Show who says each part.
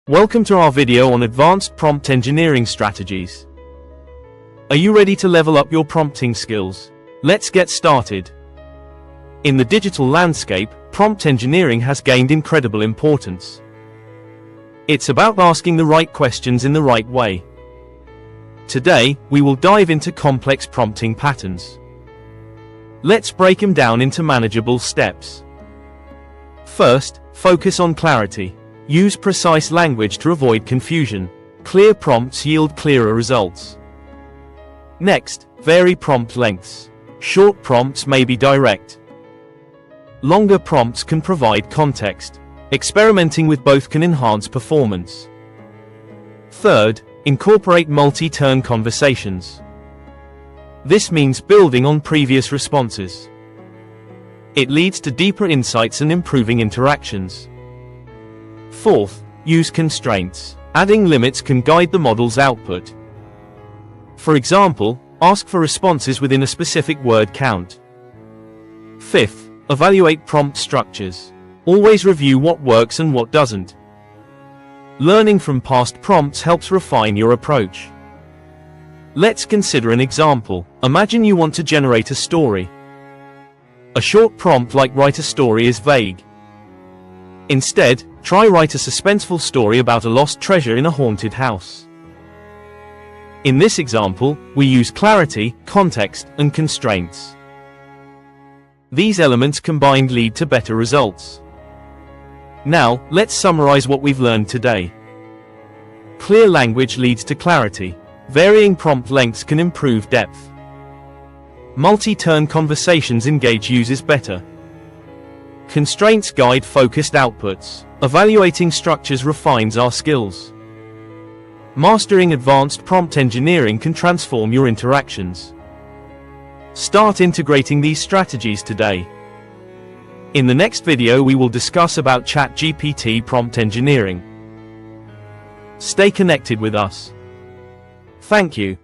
Speaker 1: Welcome to our video on advanced prompt engineering strategies. Are you ready to level up your prompting skills? Let's get started. In the digital landscape, prompt engineering has gained incredible importance. It's about asking the right questions in the right way. Today, we will dive into complex prompting patterns. Let's break them down into manageable steps. First, focus on clarity. Use precise language to avoid confusion. Clear prompts yield clearer results. Next, vary prompt lengths. Short prompts may be direct. Longer prompts can provide context. Experimenting with both can enhance performance. Third, incorporate multi-turn conversations. This means building on previous responses. It leads to deeper insights and improving interactions. Fourth, use constraints. Adding limits can guide the model's output. For example, ask for responses within a specific word count. Fifth, evaluate prompt structures. Always review what works and what doesn't. Learning from past prompts helps refine your approach. Let's consider an example. Imagine you want to generate a story. A short prompt like "write a story" is vague. Instead, try "write a suspenseful story about a lost treasure in a haunted house." In this example, we use clarity, context, and constraints. These elements combined lead to better results. Now, let's summarize what we've learned today. Clear language leads to clarity. Varying prompt lengths can improve depth. Multi-turn conversations engage users better. Constraints guide focused outputs. Evaluating structures refines our skills. Mastering advanced prompt engineering can transform your interactions. Start integrating these strategies today. In the next video, we will discuss about ChatGPT prompt engineering. Stay connected with us. Thank you.